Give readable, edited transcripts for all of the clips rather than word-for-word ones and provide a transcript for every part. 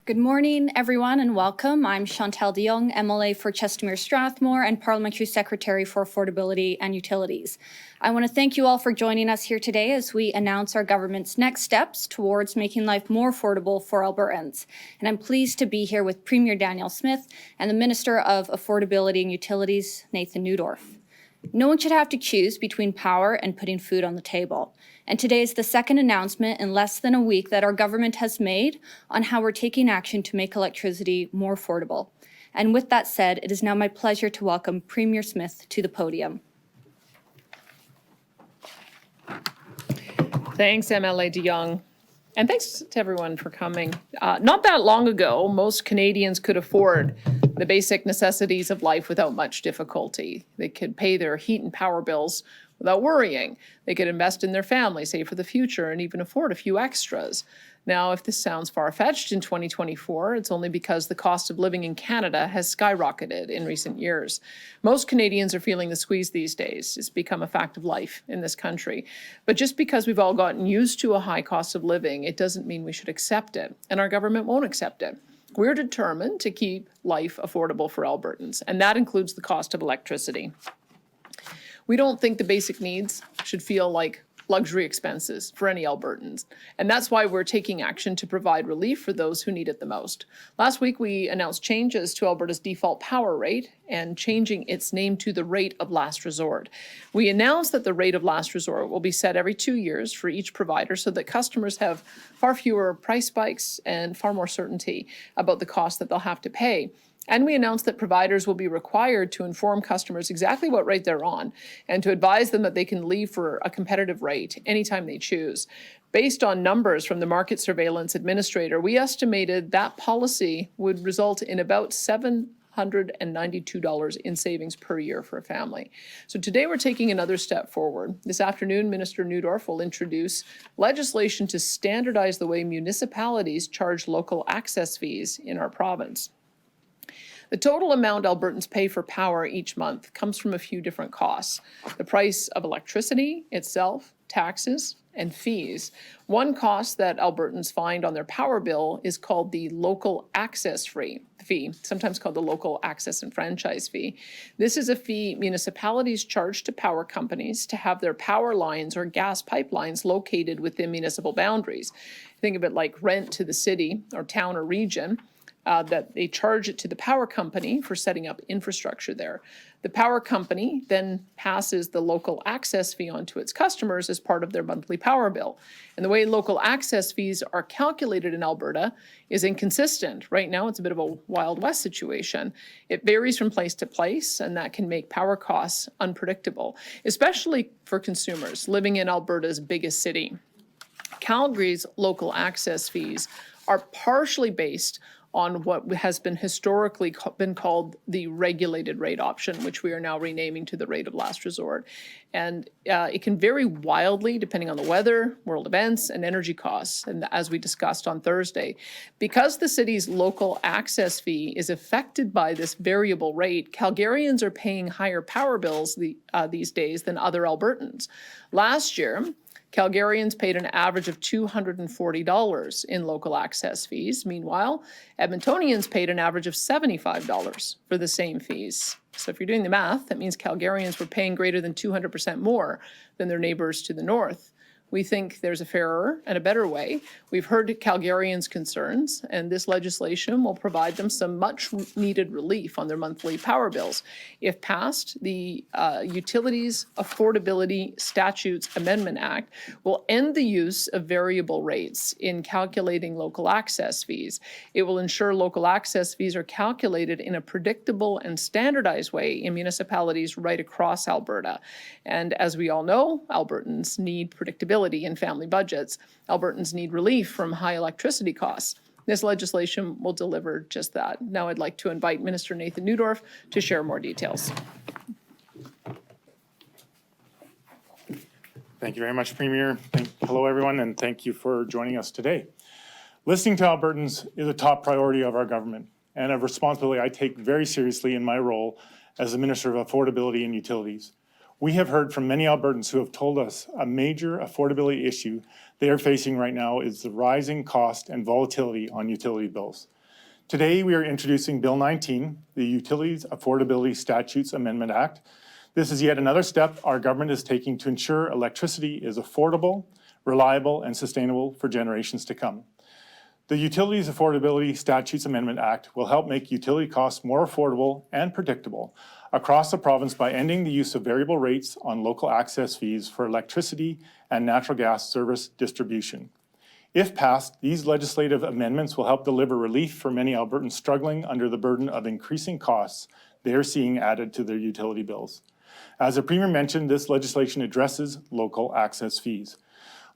Good morning, everyone, and welcome. I'm Chantal de Jong, MLA for Chestermere Strathmore and Parliamentary Secretary for Affordability and Utilities. I want to thank you all for joining us here today as we announce our government's next steps towards making life more affordable for Albertans. And I'm pleased to be here with Premier Danielle Smith and the Minister of Affordability and Utilities, Nathan Neudorf. No one should have to choose between power and putting food on the table. And today is the second announcement in less than a week that our government has made on how we're taking action to make electricity more affordable. And with that said, it is now my pleasure to welcome Premier Smith to the podium. Thanks, MLA de Jong. And thanks to everyone for coming. Not that long ago, most Canadians could afford the basic necessities of life without much difficulty. They could pay their heat and power bills without worrying. They could invest in their family, save for the future, and even afford a few extras. Now, if this sounds far-fetched in 2024, it's only because the cost of living in Canada has skyrocketed in recent years. Most Canadians are feeling the squeeze these days. It's become a fact of life in this country. But just because we've all gotten used to a high cost of living, it doesn't mean we should accept it, and our government won't accept it. We're determined to keep life affordable for Albertans, and that includes the cost of electricity. We don't think the basic needs should feel like luxury expenses for any Albertans, and that's why we're taking action to provide relief for those who need it the most. Last week, we announced changes to Alberta's default power rate and changing its name to the rate of last resort. We announced that the rate of last resort will be set every 2 years for each provider so that customers have far fewer price spikes and far more certainty about the cost that they'll have to pay. And we announced that providers will be required to inform customers exactly what rate they're on and to advise them that they can leave for a competitive rate anytime they choose. Based on numbers from the Market Surveillance Administrator, we estimated that policy would result in about $792 in savings per year for a family. So today we're taking another step forward. This afternoon, Minister Neudorf will introduce legislation to standardize the way municipalities charge local access fees in our province. The total amount Albertans pay for power each month comes from a few different costs. The price of electricity itself, taxes, and fees. One cost that Albertans find on their power bill is called the local access fee, sometimes called the local access and franchise fee. This is a fee municipalities charge to power companies to have their power lines or gas pipelines located within municipal boundaries. Think of it like rent to the city or town or region. That they charge it to the power company for setting up infrastructure there. The power company then passes the local access fee on to its customers as part of their monthly power bill. And the way local access fees are calculated in Alberta is inconsistent. Right now, it's a bit of a Wild West situation. It varies from place to place, and that can make power costs unpredictable, especially for consumers living in Alberta's biggest city. Calgary's local access fees are partially based on what has been historically been called the regulated rate option, which we are now renaming to the rate of last resort. And it can vary wildly depending on the weather, world events, and energy costs, and as we discussed on Thursday. Because the city's local access fee is affected by this variable rate, Calgarians are paying higher power bills these days than other Albertans. Last year, Calgarians paid an average of $240 in local access fees. Meanwhile, Edmontonians paid an average of $75 for the same fees. So if you're doing the math, that means Calgarians were paying greater than 200% more than their neighbors to the north. We think there's a fairer and a better way. We've heard Calgarians' concerns, and this legislation will provide them some much-needed relief on their monthly power bills. If passed, the Utilities Affordability Statutes Amendment Act will end the use of variable rates in calculating local access fees. It will ensure local access fees are calculated in a predictable and standardized way in municipalities right across Alberta. And as we all know, Albertans need predictability in family budgets. Albertans need relief from high electricity costs. This legislation will deliver just that. Now I'd like to invite Minister Nathan Neudorf to share more details. Thank you very much, Premier. Hello, everyone, and thank you for joining us today. Listening to Albertans is a top priority of our government and a responsibility I take very seriously in my role as the Minister of Affordability and Utilities. We have heard from many Albertans who have told us a major affordability issue they are facing right now is the rising cost and volatility on utility bills. Today, we are introducing Bill 19, the Utilities Affordability Statutes Amendment Act. This is yet another step our government is taking to ensure electricity is affordable, reliable, and sustainable for generations to come. The Utilities Affordability Statutes Amendment Act will help make utility costs more affordable and predictable across the province by ending the use of variable rates on local access fees for electricity and natural gas service distribution. If passed, these legislative amendments will help deliver relief for many Albertans struggling under the burden of increasing costs they are seeing added to their utility bills. As the Premier mentioned, this legislation addresses local access fees.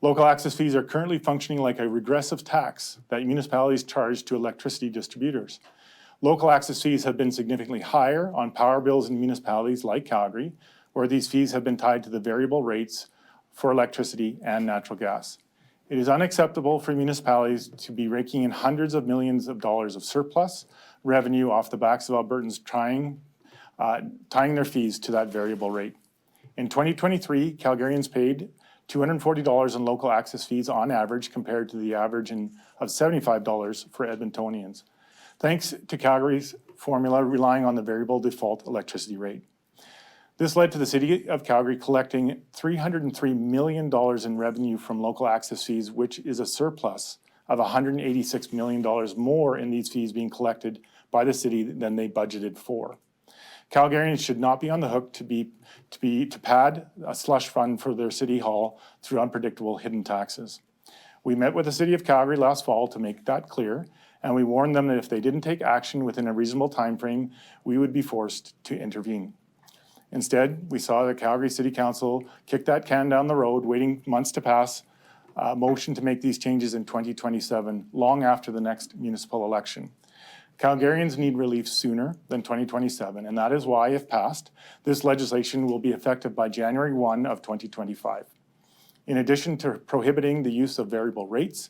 Local access fees are currently functioning like a regressive tax that municipalities charge to electricity distributors. Local access fees have been significantly higher on power bills in municipalities like Calgary, where these fees have been tied to the variable rates for electricity and natural gas. It is unacceptable for municipalities to be raking in hundreds of millions of dollars of surplus revenue off the backs of Albertans tying their fees to that variable rate. In 2023, Calgarians paid $240 in local access fees on average compared to the average of $75 for Edmontonians, thanks to Calgary's formula relying on the variable default electricity rate. This led to the City of Calgary collecting $303 million in revenue from local access fees, which is a surplus of $186 million more in these fees being collected by the city than they budgeted for. Calgarians should not be on the hook to pad a slush fund for their city hall through unpredictable hidden taxes. We met with the City of Calgary last fall to make that clear, and we warned them that if they didn't take action within a reasonable timeframe, we would be forced to intervene. Instead, we saw the Calgary City Council kick that can down the road, waiting months to pass a motion to make these changes in 2027, long after the next municipal election. Calgarians need relief sooner than 2027, and that is why, if passed, this legislation will be effective by January 1 of 2025. In addition to prohibiting the use of variable rates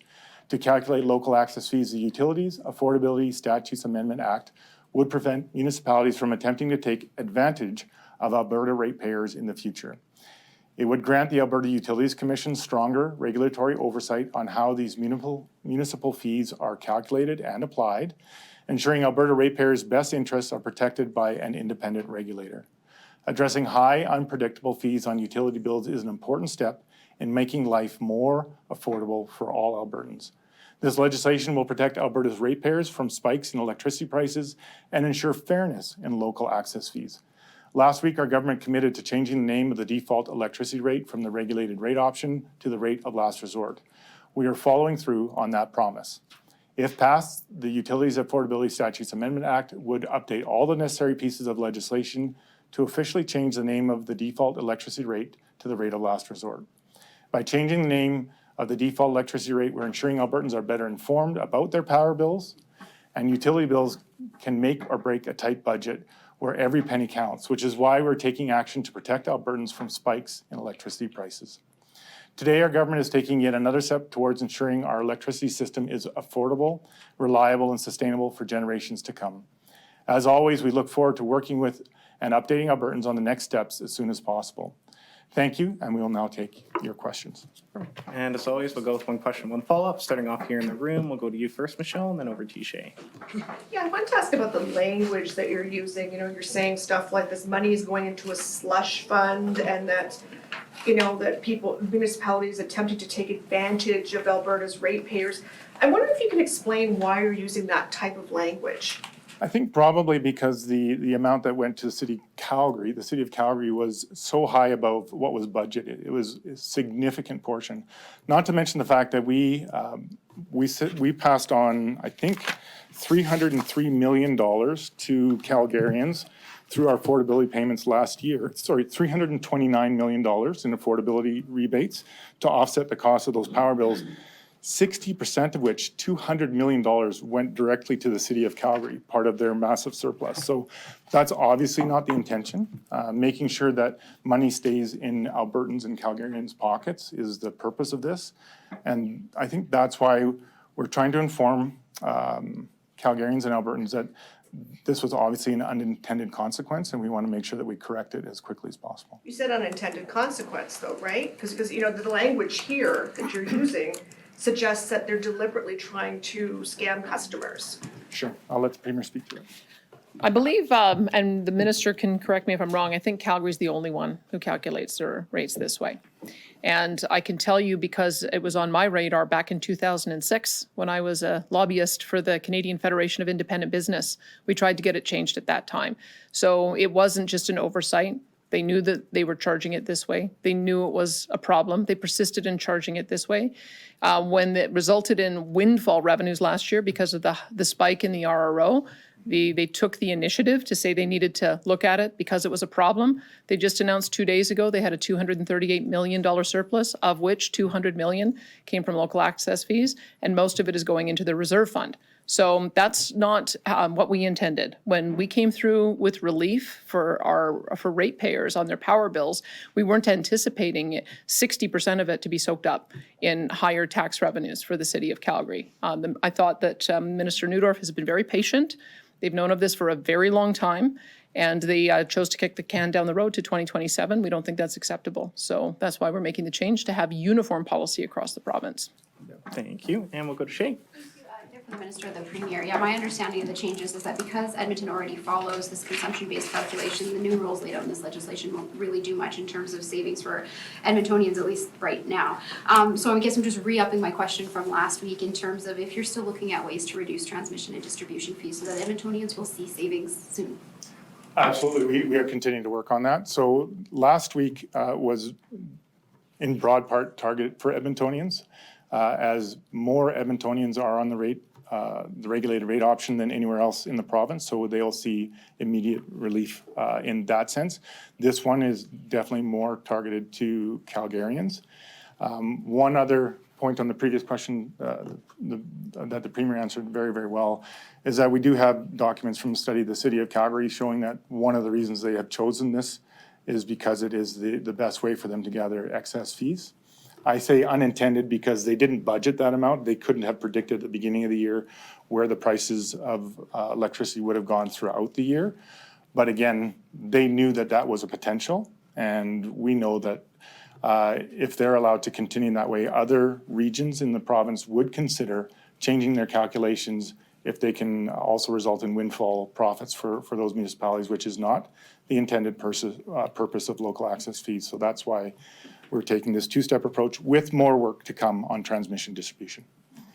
to calculate local access fees, the Utilities Affordability Statutes Amendment Act would prevent municipalities from attempting to take advantage of Alberta ratepayers in the future. It would grant the Alberta Utilities Commission stronger regulatory oversight on how these municipal fees are calculated and applied, ensuring Alberta ratepayers' best interests are protected by an independent regulator. Addressing high, unpredictable fees on utility bills is an important step in making life more affordable for all Albertans. This legislation will protect Alberta's ratepayers from spikes in electricity prices and ensure fairness in local access fees. Last week, our government committed to changing the name of the default electricity rate from the regulated rate option to the rate of last resort. We are following through on that promise. If passed, the Utilities Affordability Statutes Amendment Act would update all the necessary pieces of legislation to officially change the name of the default electricity rate to the rate of last resort. By changing the name of the default electricity rate, we're ensuring Albertans are better informed about their power bills, and utility bills can make or break a tight budget where every penny counts, which is why we're taking action to protect Albertans from spikes in electricity prices. Today, our government is taking yet another step towards ensuring our electricity system is affordable, reliable, and sustainable for generations to come. As always, we look forward to working with and updating Albertans on the next steps as soon as possible. Thank you, and we will now take your questions. And as always, we'll go with one question, one follow-up. Starting off here in the room, we'll go to you first, Michelle, and then over to you, Shay. Yeah, I wanted to ask about the language that you're using. You know, you're saying stuff like this money is going into a slush fund and that, you know, that municipalities attempting to take advantage of Alberta's ratepayers. I wonder if you can explain why you're using that type of language. I think probably because the amount that went to the City of Calgary was so high above what was budgeted. It was a significant portion. Not to mention the fact that we passed on, I think, $303 million to Calgarians through our affordability payments last year. Sorry, $329 million in affordability rebates to offset the cost of those power bills. 60% of which, $200 million, went directly to the City of Calgary, part of their massive surplus. So that's obviously not the intention. Making sure that money stays in Albertans and Calgarians' pockets is the purpose of this. And I think that's why we're trying to inform Calgarians and Albertans that this was obviously an unintended consequence, and we want to make sure that we correct it as quickly as possible. You said unintended consequence though, right? Because you know, the language here that you're using suggests that they're deliberately trying to scam customers. Sure, I'll let the Premier speak to it. I believe, and the minister can correct me if I'm wrong, I think Calgary's the only one who calculates their rates this way. And I can tell you, because it was on my radar back in 2006, when I was a lobbyist for the Canadian Federation of Independent Business, we tried to get it changed at that time. So it wasn't just an oversight. They knew that they were charging it this way. They knew it was a problem. They persisted in charging it this way. When it resulted in windfall revenues last year because of the spike in the RRO, they took the initiative to say they needed to look at it because it was a problem. They just announced 2 days ago they had a $238 million surplus, of which $200 million came from local access fees, and most of it is going into the reserve fund. So that's not what we intended. When we came through with relief for ratepayers on their power bills, we weren't anticipating 60% of it to be soaked up in higher tax revenues for the city of Calgary. I thought that Minister Neudorf has been very patient. They've known of this for a very long time, and they chose to kick the can down the road to 2027. We don't think that's acceptable. So that's why we're making the change to have uniform policy across the province. Thank you, and we'll go to Shay. For the Minister of the Premier, yeah, my understanding of the changes is that because Edmonton already follows this consumption-based calculation, the new rules laid out in this legislation won't really do much in terms of savings for Edmontonians, at least right now. So I guess I'm just re-upping my question from last week in terms of if you're still looking at ways to reduce transmission and distribution fees so that Edmontonians will see savings soon. Absolutely, we are continuing to work on that. So last week was in broad part targeted for Edmontonians. As more Edmontonians are on the regulated rate option than anywhere else in the province, so they'll see immediate relief in that sense. This one is definitely more targeted to Calgarians. One other point on the previous question that the Premier answered very, very well is that we do have documents from a study of the City of Calgary showing that one of the reasons they have chosen this is because it is the best way for them to gather excess fees. I say unintended because they didn't budget that amount. They couldn't have predicted at the beginning of the year where the prices of electricity would have gone throughout the year. But again, they knew that that was a potential. And we know that if they're allowed to continue in that way, other regions in the province would consider changing their calculations if they can also result in windfall profits for those municipalities, which is not the intended purpose of local access fees. So that's why we're taking this two-step approach with more work to come on transmission distribution.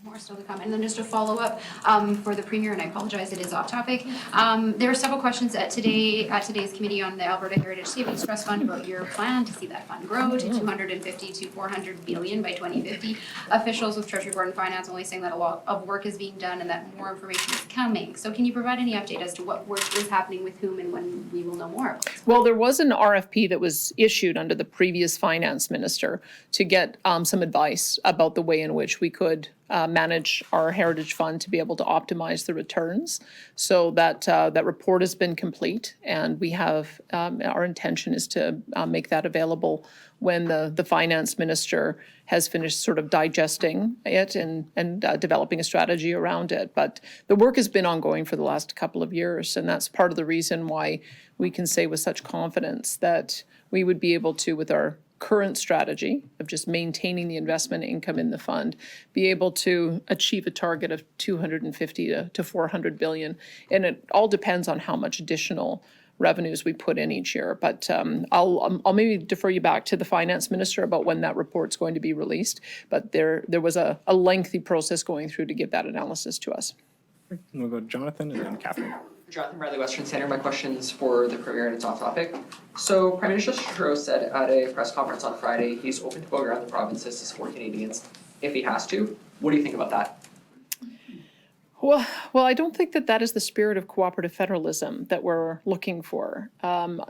More still to come. And then just a follow-up for the Premier, and I apologize, it is off topic. There were several questions at today's committee on the Alberta Heritage Savings Trust Fund about your plan to see that fund grow to 250 to 400 billion by 2050. Officials with Treasury Board and Finance only saying that a lot of work is being done and that more information is coming. So can you provide any update as to what work is happening with whom and when we will know more? Well, there was an RFP that was issued under the previous finance minister to get some advice about the way in which we could manage our heritage fund to be able to optimize the returns. So that report has been complete, and we have our intention is to make that available when the finance minister has finished sort of digesting it and developing a strategy around it. But the work has been ongoing for the last couple of years, and that's part of the reason why we can say with such confidence that we would be able to, with our current strategy of just maintaining the investment income in the fund, be able to achieve a target of 250 to 400 billion. And it all depends on how much additional revenues we put in each year. But I'll maybe defer you back to the finance minister about when that report's going to be released. But there was a lengthy process going through to give that analysis to us. And we'll go to Jonathan and then Catherine. Jonathan Bradley, Western Centre. My question's for the Premier and it's off topic. So Prime Minister Trudeau said at a press conference on Friday he's open to going around the provinces to support Canadians if he has to. What do you think about that? Well, I don't think that is the spirit of cooperative federalism that we're looking for.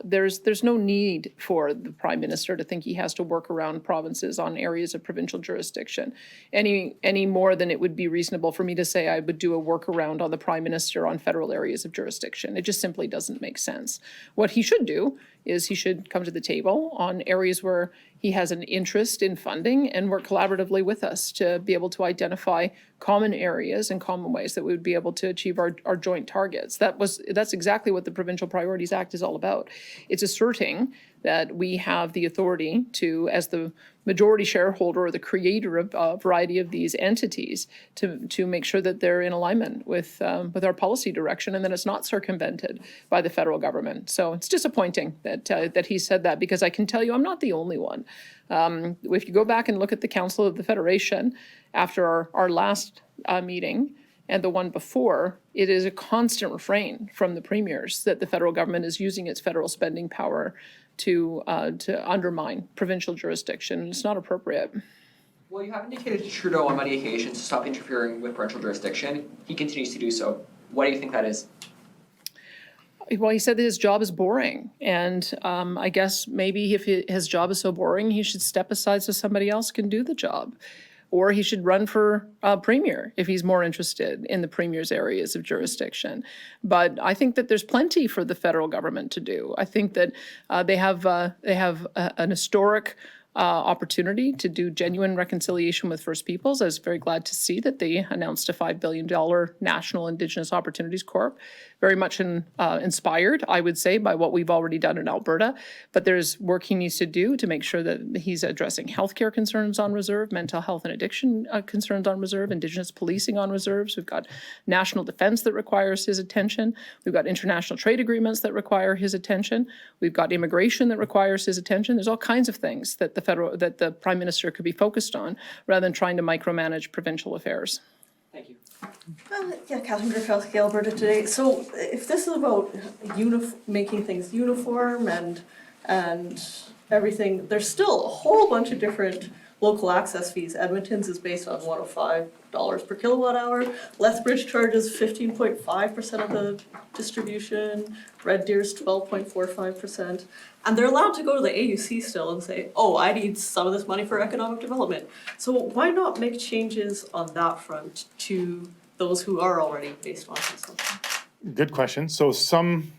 There's no need for the Prime Minister to think he has to work around provinces on areas of provincial jurisdiction any more than it would be reasonable for me to say I would do a workaround on the Prime Minister on federal areas of jurisdiction. It just simply doesn't make sense. What he should do is he should come to the table on areas where he has an interest in funding and work collaboratively with us to be able to identify common areas and common ways that we would be able to achieve our joint targets. That's exactly what the Provincial Priorities Act is all about. It's asserting that we have the authority to, as the majority shareholder or the creator of a variety of these entities, to make sure that they're in alignment with our policy direction, and that it's not circumvented by the federal government. So it's disappointing that he said that, because I can tell you I'm not the only one. If you go back and look at the Council of the Federation after our last meeting and the one before, it is a constant refrain from the premiers that the federal government is using its federal spending power to undermine provincial jurisdiction. It's not appropriate. Well, you have indicated to Trudeau on many occasions to stop interfering with provincial jurisdiction. He continues to do so. Why do you think that is? Well, he said that his job is boring, and I guess maybe if his job is so boring, he should step aside so somebody else can do the job. Or he should run for premier if he's more interested in the premier's areas of jurisdiction. But I think that there's plenty for the federal government to do. I think that they have an historic opportunity to do genuine reconciliation with First Peoples. I was very glad to see that they announced a $5 billion National Indigenous Opportunities Corp. Very much inspired, I would say, by what we've already done in Alberta. But there's work he needs to do to make sure that he's addressing healthcare concerns on reserve, mental health and addiction concerns on reserve, Indigenous policing on reserves. We've got national defense that requires his attention. We've got international trade agreements that require his attention. We've got immigration that requires his attention. There's all kinds of things that the Prime Minister could be focused on rather than trying to micromanage provincial affairs. Thank you. Yeah, Catherine Griffith, Alberta today. So if this is about making things uniform and everything, there's still a whole bunch of different local access fees. Edmonton's is based on $105 per kilowatt hour. Lethbridge charges 15.5% of the distribution. Red Deer's 12.45%. And they're allowed to go to the AUC still and say, oh, I need some of this money for economic development. So why not make changes on that front to those who are already based on consumption? Good question. So some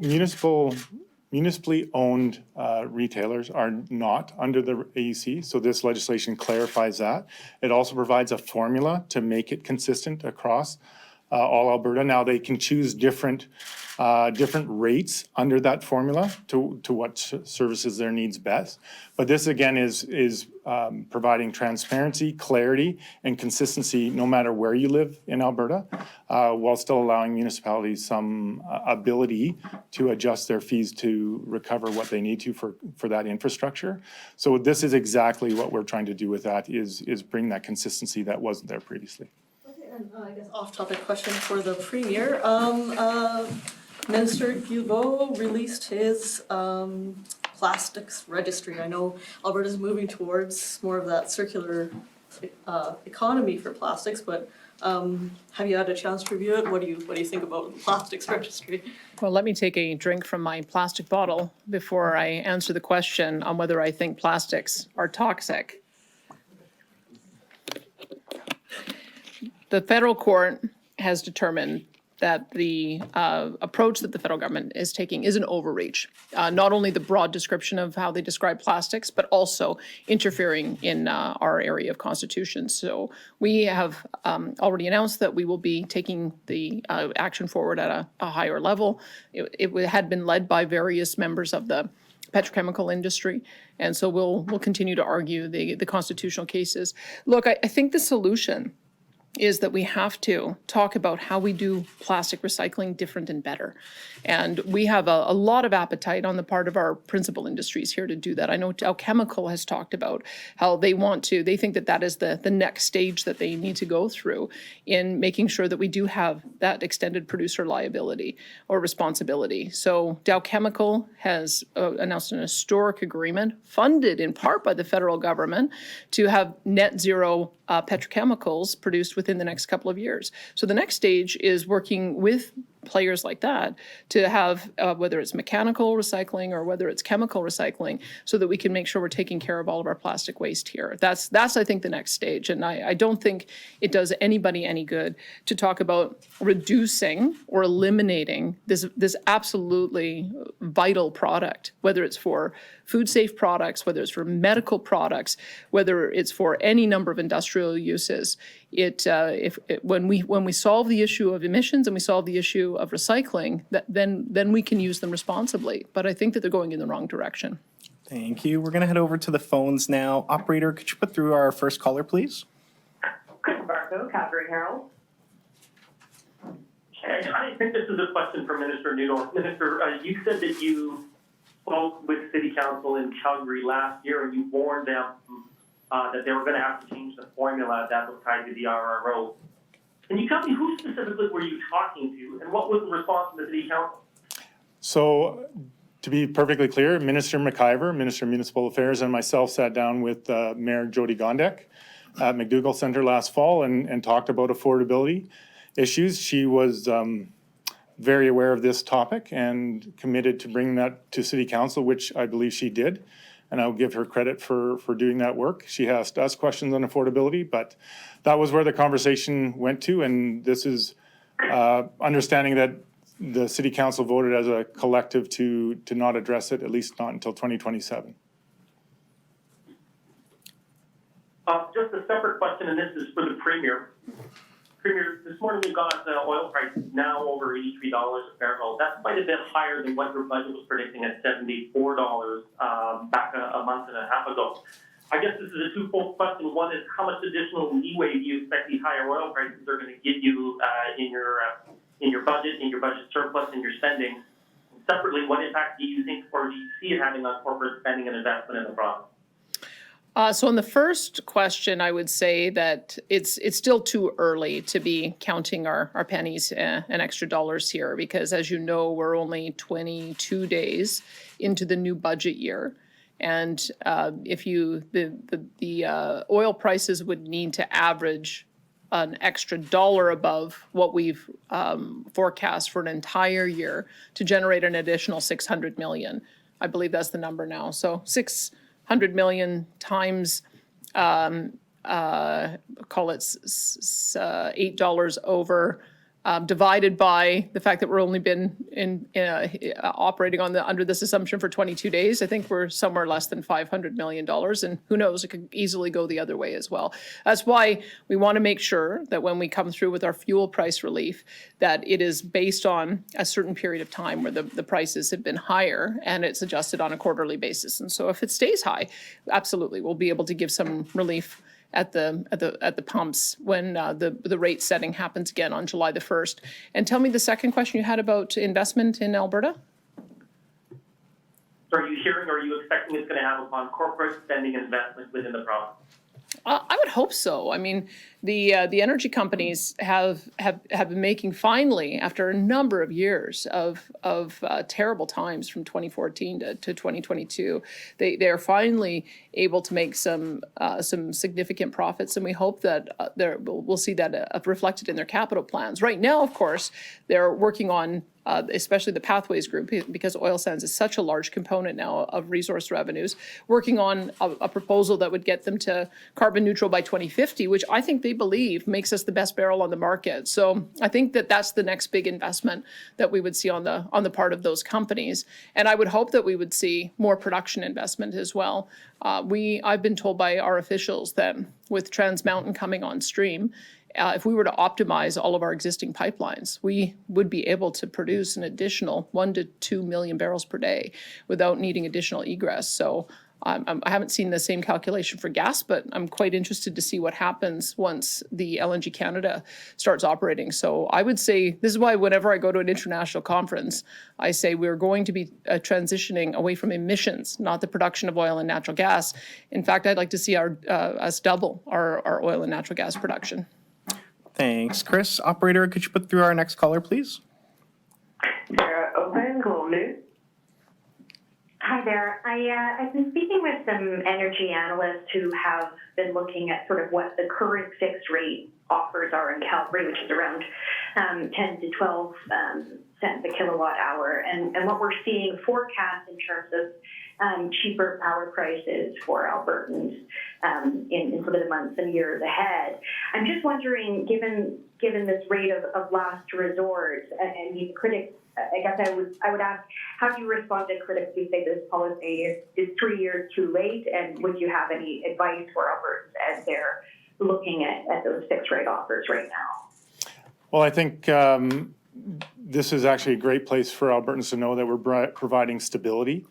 municipally owned retailers are not under the AUC, so this legislation clarifies that. It also provides a formula to make it consistent across all Alberta. Now they can choose different rates under that formula to what services their needs best. But this again is providing transparency, clarity, and consistency no matter where you live in Alberta, while still allowing municipalities some ability to adjust their fees to recover what they need to for that infrastructure. So this is exactly what we're trying to do with that, is bring that consistency that wasn't there previously. And I guess off-topic question for the Premier. Minister Guilbeault released his plastics registry. I know Alberta's moving towards more of that circular economy for plastics, but have you had a chance to review it? What do you think about the plastics registry? Well, let me take a drink from my plastic bottle before I answer the question on whether I think plastics are toxic. The federal court has determined that the approach that the federal government is taking is an overreach. Not only the broad description of how they describe plastics, but also interfering in our area of constitution. So we have already announced that we will be taking the action forward at a higher level. It had been led by various members of the petrochemical industry. And so we'll continue to argue the constitutional cases. Look, I think the solution is that we have to talk about how we do plastic recycling different and better. And we have a lot of appetite on the part of our principal industries here to do that. I know Dow Chemical has talked about how they think that is the next stage that they need to go through in making sure that we do have that extended producer liability or responsibility. So Dow Chemical has announced an historic agreement funded in part by the federal government to have net zero petrochemicals produced within the next couple of years. So the next stage is working with players like that to have, whether it's mechanical recycling or whether it's chemical recycling, so that we can make sure we're taking care of all of our plastic waste here. That's I think, the next stage. And I don't think it does anybody any good to talk about reducing or eliminating this absolutely vital product, whether it's for food safe products, whether it's for medical products, whether it's for any number of industrial uses. when we solve the issue of emissions and we solve the issue of recycling, then we can use them responsibly. But I think that they're going in the wrong direction. Thank you. We're going to head over to the phones now. Operator, could you put through our first caller, please? Chris Barco, Calgary Herald. I think this is a question for Minister Newdorf. Minister, you said that you spoke with City Council in Calgary last year and you warned them that they were going to have to change the formula that was tied to the RRO. Can you tell me who specifically were you talking to and what was the response from the City Council? So, to be perfectly clear, Minister McIver, Minister of Municipal Affairs, and myself sat down with Mayor Jody Gondek at McDougall Centre last fall and talked about affordability issues. She was very aware of this topic and committed to bringing that to City Council, which I believe she did. And I'll give her credit for doing that work. She asked us questions on affordability, but that was where the conversation went to. And this is understanding that the City Council voted as a collective to not address it, at least not until 2027. Just a separate question, and this is for the Premier. Premier, this morning we got oil prices now over $83 a barrel. That's quite a bit higher than what your budget was predicting at $74 back a month and a half ago. I guess this is a twofold question. One is how much additional leeway do you expect these higher oil prices are going to give you in your budget surplus, and your spending? And separately, what impact do you think or do you see it having on corporate spending and investment in the province? So on the first question, I would say that it's still too early to be counting our pennies and extra dollars here, because as you know, we're only 22 days into the new budget year. And if the oil prices would need to average an extra dollar above what we've forecast for an entire year to generate an additional $600 million. I believe that's the number now. So $600 million times, call it $8 over, divided by the fact that we're only been operating under this assumption for 22 days. I think we're somewhere less than $500 million, and who knows, it could easily go the other way as well. That's why we want to make sure that when we come through with our fuel price relief, that it is based on a certain period of time where the prices have been higher and it's adjusted on a quarterly basis. And so if it stays high, absolutely, we'll be able to give some relief at the pumps when the rate setting happens again on July the 1st. And tell me the second question you had about investment in Alberta. So are you hearing or are you expecting it's going to have upon corporate spending and investment within the province? I would hope so. I mean, the energy companies have been making, finally, after a number of years of terrible times from 2014 to 2022, they are finally able to make some significant profits, and we hope that we'll see that reflected in their capital plans. Right now, of course, they're working on especially the Pathways Group, because oil sands is such a large component now of resource revenues, working on a proposal that would get them to carbon neutral by 2050, which I think they believe makes us the best barrel on the market. So I think that that's the next big investment that we would see on the part of those companies. And I would hope that we would see more production investment as well. I've been told by our officials that with Trans Mountain coming on stream, if we were to optimize all of our existing pipelines, we would be able to produce an additional 1 to 2 million barrels per day without needing additional egress. So I haven't seen the same calculation for gas, but I'm quite interested to see what happens once the LNG Canada starts operating. So I would say, this is why whenever I go to an international conference, I say we're going to be transitioning away from emissions, not the production of oil and natural gas. In fact, I'd like to see us double our oil and natural gas production. Thanks, Chris. Operator, could you put through our next caller, please? Sarah Open, Global News. Hi there. I've been speaking with some energy analysts who have been looking at sort of what the current fixed rate offers are in Calgary, which is around 10 to 12 cents a kilowatt hour. And what we're seeing forecast in terms of cheaper power prices for Albertans in sort of the months and years ahead. I'm just wondering, given this rate of last resort, and these critics, I guess I would ask, how do you respond to critics who say this policy is 3 years too late, and would you have any advice for Albertans as they're looking at those fixed rate offers right now? Well, I think this is actually a great place for Albertans to know that we're providing stability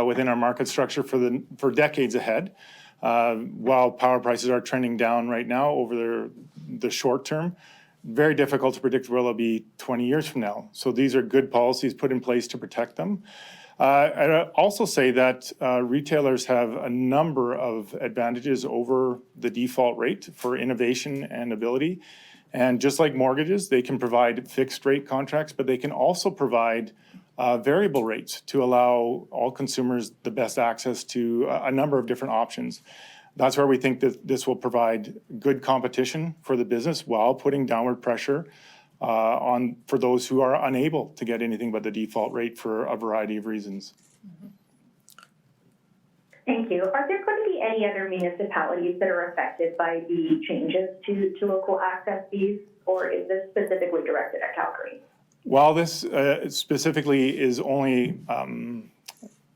within our market structure for decades ahead. While power prices are trending down right now over the short term, very difficult to predict where they'll be 20 years from now. So these are good policies put in place to protect them. I'd also say that retailers have a number of advantages over the default rate for innovation and ability. And just like mortgages, they can provide fixed rate contracts, but they can also provide variable rates to allow all consumers the best access to a number of different options. That's where we think that this will provide good competition for the business while putting downward pressure for those who are unable to get anything but the default rate for a variety of reasons. Thank you. Are there going to be any other municipalities that are affected by the changes to local access fees, or is this specifically directed at Calgary? While this specifically is only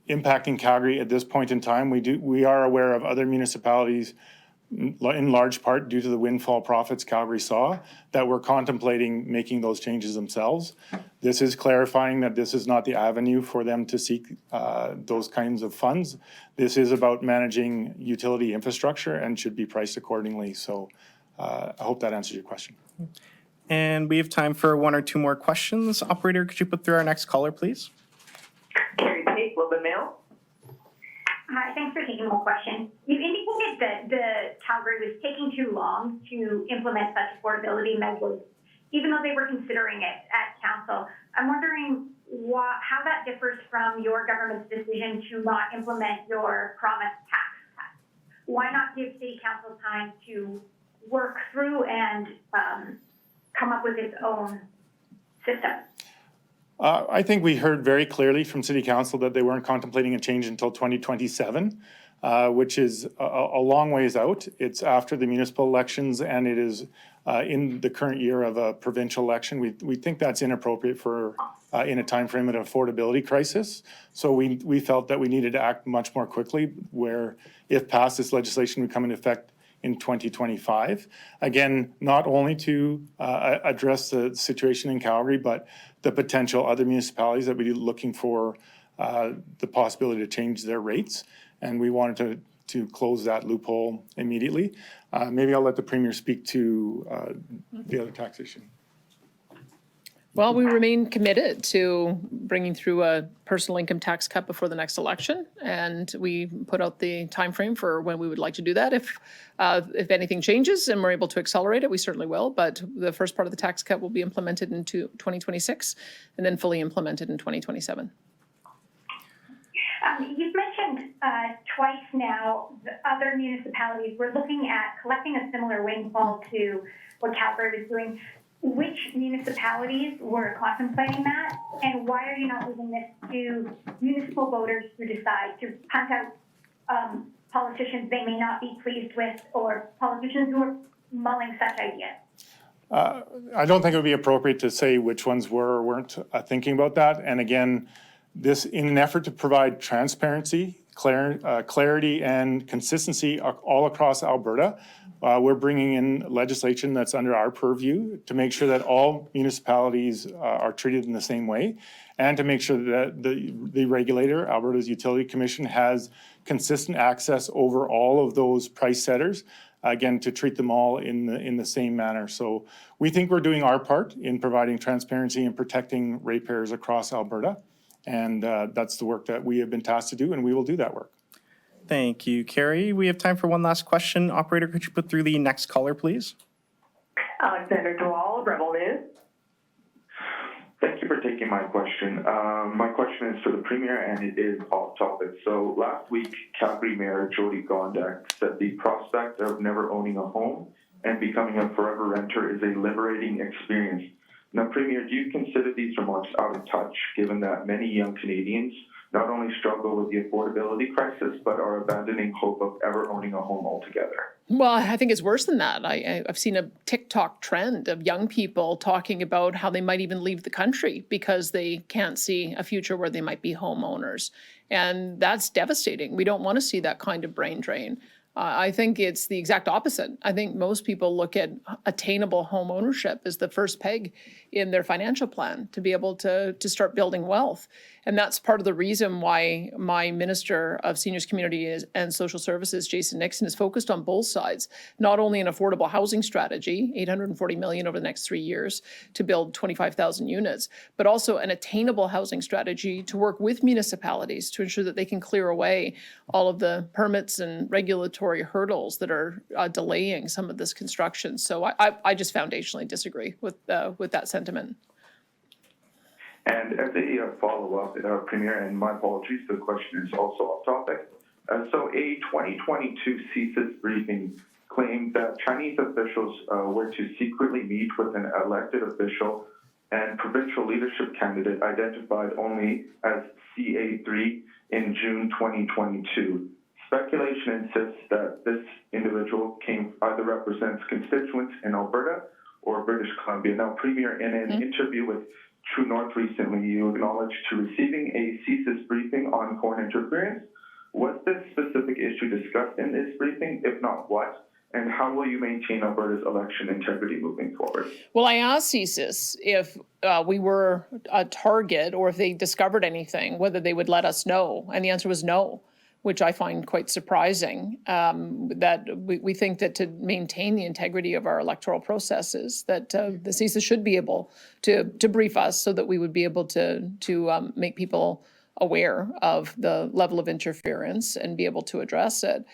impacting Calgary at this point in time, we are aware of other municipalities, in large part due to the windfall profits Calgary saw, that were contemplating making those changes themselves. This is clarifying that this is not the avenue for them to seek those kinds of funds. This is about managing utility infrastructure and should be priced accordingly. So I hope that answers your question. And we have time for one or two more questions. Operator, could you put through our next caller, please? Carrie Tate, Globe and Mail. Hi, thanks for taking my question. You indicated that the Calgary was taking too long to implement such affordability measures, even though they were considering it at council. I'm wondering how that differs from your government's decision to not implement your promised tax cuts. Why not give City Council time to work through and come up with its own system? I think we heard very clearly from City Council that they weren't contemplating a change until 2027, which is a long ways out. It's after the municipal elections and it is in the current year of a provincial election. We think that's inappropriate for in a time frame of an affordability crisis. So we felt that we needed to act much more quickly, where if passed, this legislation would come into effect in 2025. Again, not only to address the situation in Calgary, but the potential other municipalities that would be looking for the possibility to change their rates. And we wanted to close that loophole immediately. Maybe I'll let the Premier speak to the other taxation. Well, we remain committed to bringing through a personal income tax cut before the next election, and we put out the timeframe for when we would like to do that. If anything changes and we're able to accelerate it, we certainly will. But the first part of the tax cut will be implemented into 2026, and then fully implemented in 2027. You've mentioned twice now the other municipalities were looking at collecting a similar windfall to what Calgary was doing. Which municipalities were contemplating that, and why are you not leaving this to municipal voters to decide to punt out politicians they may not be pleased with, or politicians who are mulling such ideas? I don't think it would be appropriate to say which ones were or weren't thinking about that. And again, this in an effort to provide transparency, clarity and consistency all across Alberta, we're bringing in legislation that's under our purview to make sure that all municipalities are treated in the same way, and to make sure that the regulator, Alberta's Utility Commission, has consistent access over all of those price setters, again, to treat them all in the same manner. So we think we're doing our part in providing transparency and protecting ratepayers across Alberta. And that's the work that we have been tasked to do, and we will do that work. Thank you, Carrie. We have time for one last question. Operator, could you put through the next caller, please? Alexander Dwal, Rebel News. Thank you for taking my question. My question is for the Premier, and it is off topic. So last week, Calgary Mayor Jody Gondek said the prospect of never owning a home and becoming a forever renter is a liberating experience. Now, Premier, do you consider these remarks out of touch, given that many young Canadians not only struggle with the affordability crisis, but are abandoning hope of ever owning a home altogether? Well, I think it's worse than that. I've seen a TikTok trend of young people talking about how they might even leave the country because they can't see a future where they might be homeowners. And that's devastating. We don't want to see that kind of brain drain. I think it's the exact opposite. I think most people look at attainable home ownership as the first peg in their financial plan to be able to start building wealth. And that's part of the reason why my Minister of Seniors, Community and Social Services, Jason Nixon, is focused on both sides, not only an affordable housing strategy, $840 million over the next 3 years to build 25,000 units, but also an attainable housing strategy to work with municipalities to ensure that they can clear away all of the permits and regulatory hurdles that are delaying some of this construction. So I just foundationally disagree with that sentiment. And as a follow-up, Premier, and my apologies, the question is also off topic. So a 2022 CSIS briefing claimed that Chinese officials were to secretly meet with an elected official and provincial leadership candidate identified only as CA3 in June 2022. Speculation insists that this individual either represents constituents in Alberta or British Columbia. Now, Premier, in an interview with True North recently, you acknowledged to receiving a CSIS briefing on foreign interference. Was this specific issue discussed in this briefing? If not, what? And how will you maintain Alberta's election integrity moving forward? Well, I asked CSIS if we were a target or if they discovered anything, whether they would let us know. And the answer was no, which I find quite surprising, that we think that to maintain the integrity of our electoral processes, that the CSIS should be able to brief us so that we would be able to make people aware of the level of interference and be able to address it.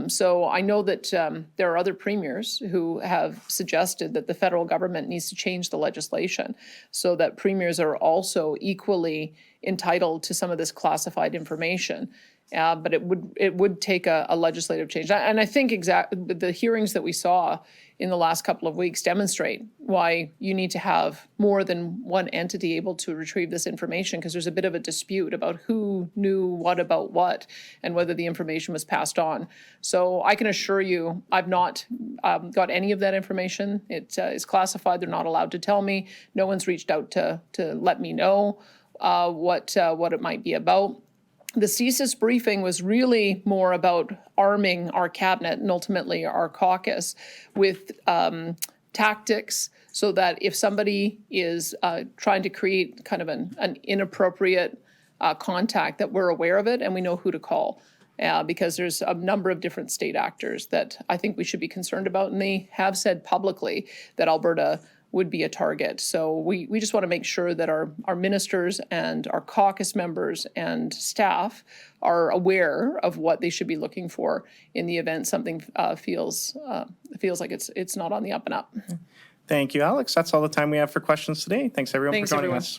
So I know that there are other premiers who have suggested that the federal government needs to change the legislation so that premiers are also equally entitled to some of this classified information. But it would take a legislative change. And I think the hearings that we saw in the last couple of weeks demonstrate why you need to have more than one entity able to retrieve this information, because there's a bit of a dispute about who knew what about what and whether the information was passed on. So I can assure you I've not got any of that information. It is classified. They're not allowed to tell me. No one's reached out to let me know what it might be about. The CSIS briefing was really more about arming our cabinet and ultimately our caucus with tactics so that if somebody is trying to create kind of an inappropriate contact, that we're aware of it and we know who to call. Because there's a number of different state actors that I think we should be concerned about, and they have said publicly that Alberta would be a target. So we just want to make sure that our ministers and our caucus members and staff are aware of what they should be looking for in the event something feels like it's not on the up and up. Thank you, Alex. That's all the time we have for questions today. Thanks everyone for joining us.